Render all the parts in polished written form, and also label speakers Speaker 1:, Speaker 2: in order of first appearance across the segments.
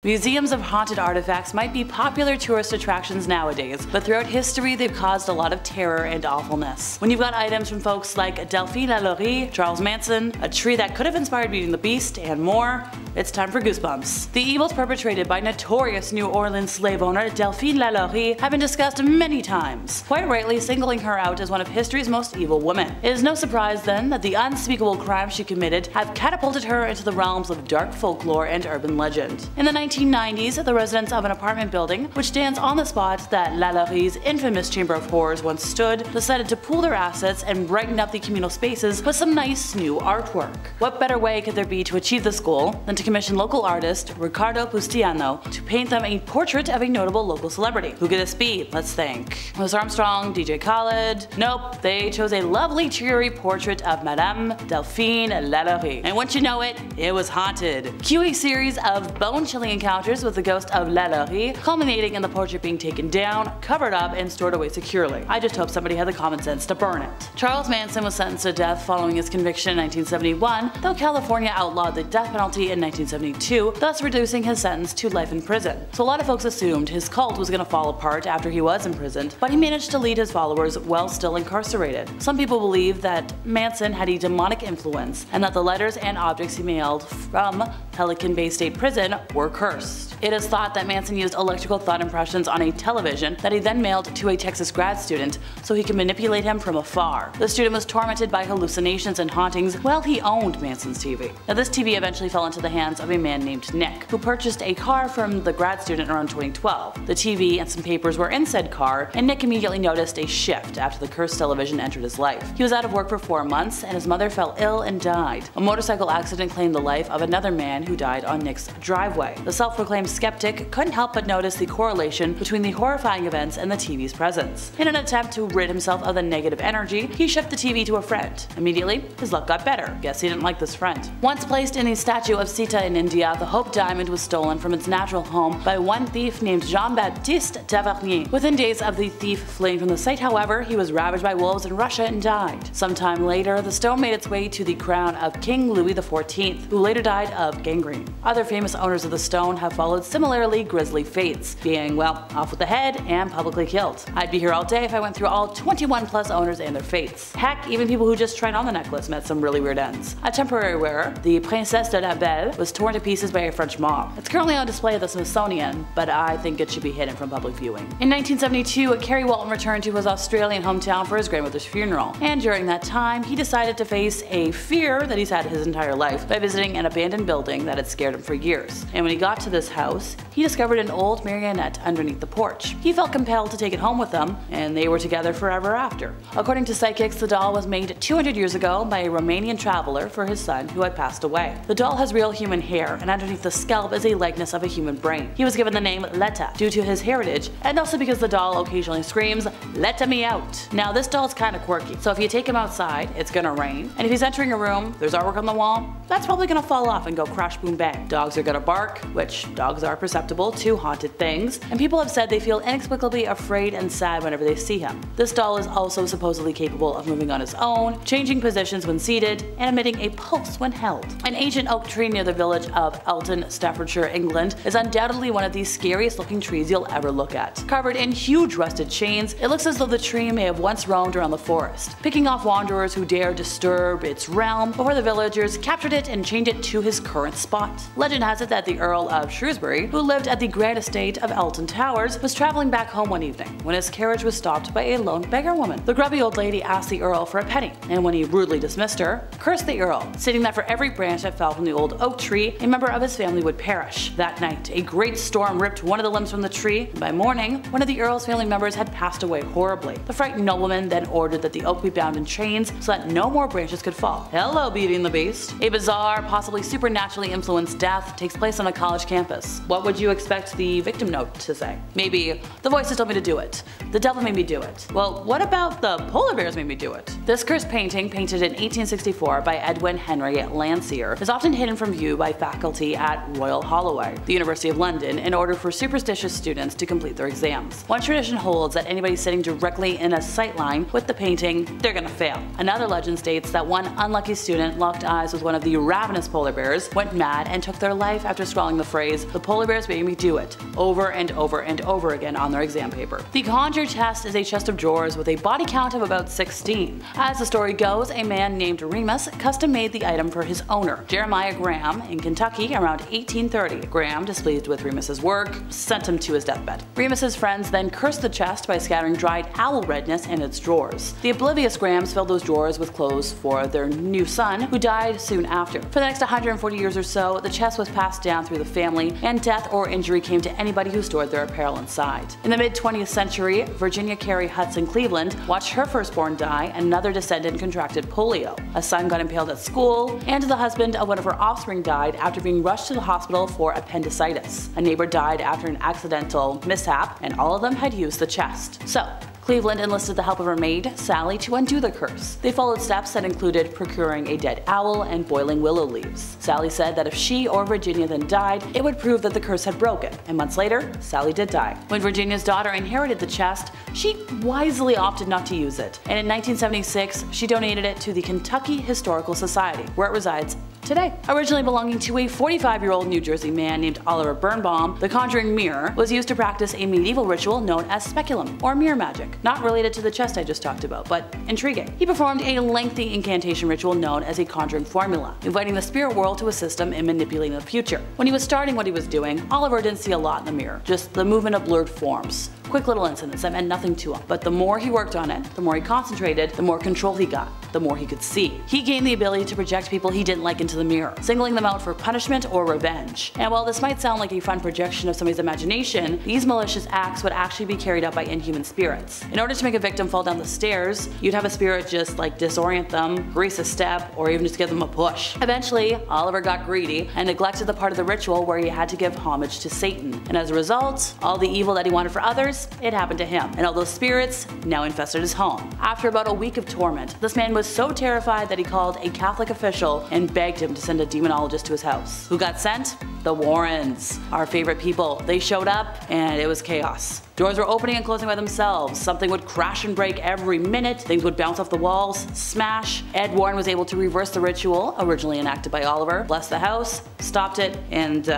Speaker 1: Museums of haunted artifacts might be popular tourist attractions nowadays, but throughout history they've caused a lot of terror and awfulness. When you've got items from folks like Delphine Lalaurie, Charles Manson, a tree that could have inspired Beauty and the Beast, and more, it's time for goosebumps. The evils perpetrated by notorious New Orleans slave owner Delphine Lalaurie have been discussed many times, quite rightly singling her out as one of history's most evil women. It is no surprise then that the unspeakable crimes she committed have catapulted her into the realms of dark folklore and urban legend. In the 1990s, the residents of an apartment building, which stands on the spot that Lalaurie's infamous Chamber of Horrors once stood, decided to pool their assets and brighten up the communal spaces with some nice new artwork. What better way could there be to achieve this goal than to commission local artist Riccardo Pustiano to paint them a portrait of a notable local celebrity? Who could this be? Let's think. Louis Armstrong, DJ Khaled? Nope, they chose a lovely cheery portrait of Madame Delphine Lalaurie. And once you know it, it was haunted. Cue a series of bone-chilling encounters with the ghost of Lalaurie, culminating in the portrait being taken down, covered up, and stored away securely. I just hope somebody had the common sense to burn it. Charles Manson was sentenced to death following his conviction in 1971, though California outlawed the death penalty in 1972, thus reducing his sentence to life in prison. So a lot of folks assumed his cult was going to fall apart after he was imprisoned, but he managed to lead his followers while still incarcerated. Some people believe that Manson had a demonic influence, and that the letters and objects he mailed from Pelican Bay State Prison were cursed. It is thought that Manson used electrical thought impressions on a television that he then mailed to a Texas grad student so he could manipulate him from afar. The student was tormented by hallucinations and hauntings while he owned Manson's TV. Now this TV eventually fell into the hands of a man named Nick, who purchased a car from the grad student around 2012. The TV and some papers were in said car, and Nick immediately noticed a shift after the cursed television entered his life. He was out of work for 4 months, and his mother fell ill and died. A motorcycle accident claimed the life of another man who died on Nick's driveway. The self-proclaimed skeptic couldn't help but notice the correlation between the horrifying events and the TV's presence. In an attempt to rid himself of the negative energy, he shipped the TV to a friend. Immediately, his luck got better. Guess he didn't like this friend. Once placed in the statue of Sita in India, the Hope Diamond was stolen from its natural home by one thief named Jean-Baptiste Tavernier. Within days of the thief fleeing from the site, however, he was ravaged by wolves in Russia and died. Sometime later, the stone made its way to the crown of King Louis XIV, who later died of gangrene. Other famous owners of the stone have followed similarly grisly fates, being, well, off with the head and publicly killed. I'd be here all day if I went through all 21 plus owners and their fates. Heck, even people who just tried on the necklace met some really weird ends. A temporary wearer, the Princesse de la Belle, was torn to pieces by a French mob. It's currently on display at the Smithsonian, but I think it should be hidden from public viewing. In 1972, Kerry Walton returned to his Australian hometown for his grandmother's funeral, and during that time, he decided to face a fear that he's had his entire life by visiting an abandoned building that had scared him for years. And when he got to this house, he discovered an old marionette underneath the porch. He felt compelled to take it home with him, and they were together forever after. According to psychics, the doll was made 200 years ago by a Romanian traveler for his son who had passed away. The doll has real human hair, and underneath the scalp is a likeness of a human brain. He was given the name Letta due to his heritage, and also because the doll occasionally screams, "Letta me out." Now this doll is kinda quirky, so if you take him outside, it's gonna rain, and if he's entering a room, there's artwork on the wall, that's probably gonna fall off and go crash boom bang. Dogs are gonna bark, which dogs are perceptible to haunted things, and people have said they feel inexplicably afraid and sad whenever they see him. This doll is also supposedly capable of moving on his own, changing positions when seated, and emitting a pulse when held. An ancient oak tree near the village of Elton, Staffordshire, England is undoubtedly one of the scariest looking trees you'll ever look at. Covered in huge rusted chains, it looks as though the tree may have once roamed around the forest, picking off wanderers who dare disturb its realm before the villagers captured it and chained it to his current spot. Legend has it that the Earl of Shrewsbury, who lived at the grand estate of Elton Towers, was traveling back home one evening when his carriage was stopped by a lone beggar woman. The grubby old lady asked the Earl for a penny, and when he rudely dismissed her, cursed the Earl, stating that for every branch that fell from the old oak tree, a member of his family would perish. That night, a great storm ripped one of the limbs from the tree, and by morning, one of the Earl's family members had passed away horribly. The frightened nobleman then ordered that the oak be bound in chains so that no more branches could fall. Hello, Beauty and the Beast. A bizarre, possibly supernaturally influenced death takes place on a college campus. What would you expect the victim note to say? Maybe, "The voices told me to do it. The devil made me do it." Well, what about "the polar bears made me do it"? This cursed painting, painted in 1864 by Edwin Henry Landseer, is often hidden from view by faculty at Royal Holloway, the University of London, in order for superstitious students to complete their exams. One tradition holds that anybody sitting directly in a sight line with the painting, they're gonna fail. Another legend states that one unlucky student locked eyes with one of the ravenous polar bears, went mad, and took their life after swallowing the phrase, "the polar bears made me do it," over and over and over again on their exam paper. The Conjure chest is a chest of drawers with a body count of about 16. As the story goes, a man named Remus custom made the item for his owner, Jeremiah Graham, in Kentucky around 1830. Graham, displeased with Remus's work, sent him to his deathbed. Remus's friends then cursed the chest by scattering dried owl redness in its drawers. The oblivious Grahams filled those drawers with clothes for their new son, who died soon after. For the next 140 years or so, the chest was passed down through the family, and death or injury came to anybody who stored their apparel inside. In the mid-20th century, Virginia Carey Hudson Cleveland watched her firstborn die, and another descendant contracted polio. A son got impaled at school, and the husband of one of her offspring died after being rushed to the hospital for appendicitis. A neighbor died after an accidental mishap, and all of them had used the chest. So, Cleveland enlisted the help of her maid, Sally, to undo the curse. They followed steps that included procuring a dead owl and boiling willow leaves. Sally said that if she or Virginia then died, it would prove that the curse had broken, and months later, Sally did die. When Virginia's daughter inherited the chest, she wisely opted not to use it, and in 1976, she donated it to the Kentucky Historical Society, where it resides today. Originally belonging to a 45-year-old New Jersey man named Oliver Birnbaum, the conjuring mirror was used to practice a medieval ritual known as speculum, or mirror magic. Not related to the chest I just talked about, but intriguing. He performed a lengthy incantation ritual known as a conjuring formula, inviting the spirit world to assist him in manipulating the future. When he was starting what he was doing, Oliver didn't see a lot in the mirror, just the movement of blurred forms. Quick little incidents that meant nothing to him. But the more he worked on it, the more he concentrated, the more control he got, the more he could see. He gained the ability to project people he didn't like into the mirror, singling them out for punishment or revenge. And while this might sound like a fun projection of somebody's imagination, these malicious acts would actually be carried out by inhuman spirits. In order to make a victim fall down the stairs, you'd have a spirit just like disorient them, grease a step, or even just give them a push. Eventually, Oliver got greedy and neglected the part of the ritual where he had to give homage to Satan. And as a result, all the evil that he wanted for others, it happened to him, and all those spirits now infested his home. After about a week of torment, this man was so terrified that he called a Catholic official and begged him to send a demonologist to his house. Who got sent? The Warrens, our favorite people. They showed up, and it was chaos. Doors were opening and closing by themselves, something would crash and break every minute, things would bounce off the walls, smash. Ed Warren was able to reverse the ritual, originally enacted by Oliver, blessed the house, stopped it, and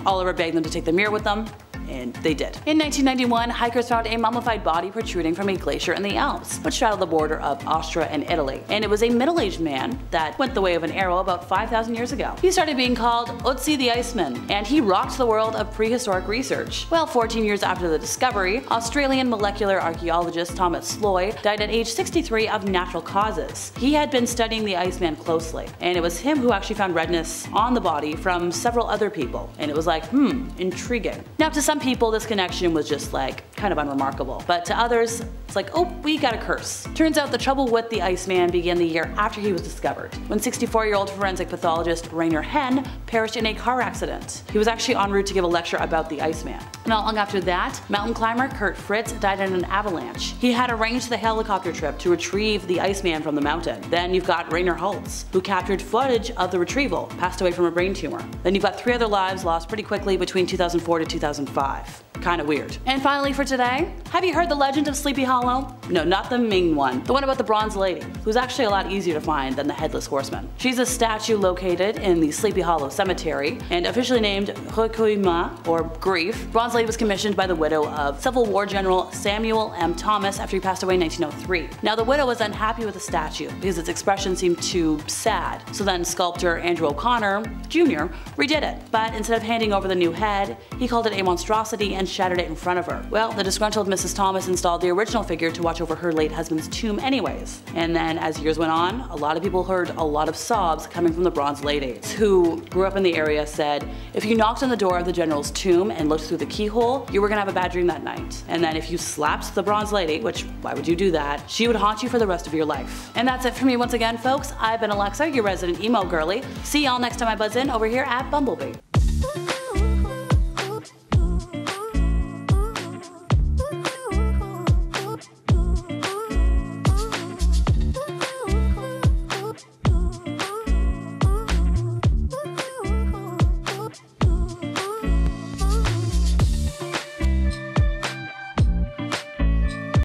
Speaker 1: Oliver begged them to take the mirror with them. And they did. In 1991, hikers found a mummified body protruding from a glacier in the Alps, which straddled the border of Austria and Italy. And it was a middle-aged man that went the way of an arrow about 5,000 years ago. He started being called Otzi the Iceman, and he rocked the world of prehistoric research. Well, 14 years after the discovery, Australian molecular archaeologist Thomas Sloy died at age 63 of natural causes. He had been studying the Iceman closely, and it was him who actually found redness on the body from several other people. And it was like, intriguing. Now, to some people, this connection was just like kind of unremarkable, but to others, it's like, oh, we got a curse. Turns out the trouble with the Iceman began the year after he was discovered, when 64-year-old forensic pathologist Rainer Henn perished in a car accident. He was actually en route to give a lecture about the Iceman. Not long after that, mountain climber Kurt Fritz died in an avalanche. He had arranged the helicopter trip to retrieve the Iceman from the mountain. Then you've got Rainer Holtz, who captured footage of the retrieval, passed away from a brain tumor. Then you've got 3 other lives lost pretty quickly between 2004 to 2005. Kinda weird. And finally for today, have you heard the legend of Sleepy Hollow? No, not the Ming one. The one about the Bronze Lady, who's actually a lot easier to find than the Headless Horseman. She's a statue located in the Sleepy Hollow Cemetery, and officially named Recueillement, or Grief. Bronze Lady was commissioned by the widow of Civil War General Samuel M. Thomas after he passed away in 1903. Now the widow was unhappy with the statue because its expression seemed too sad, so then sculptor Andrew O'Connor Jr. redid it. But instead of handing over the new head, he called it a monstrosity and shattered it in front of her. Well, the disgruntled Mrs. Thomas installed the original figure to watch over her late husband's tomb anyways. And then as years went on, a lot of people heard a lot of sobs coming from the Bronze Lady, who grew up in the area said, if you knocked on the door of the general's tomb and looked through the keyhole, you were gonna have a bad dream that night. And then if you slapped the Bronze Lady, which why would you do that, she would haunt you for the rest of your life. And that's it for me once again, folks. I've been Alexa, your resident emo girly. See y'all next time I buzz in over here at Bumblebee.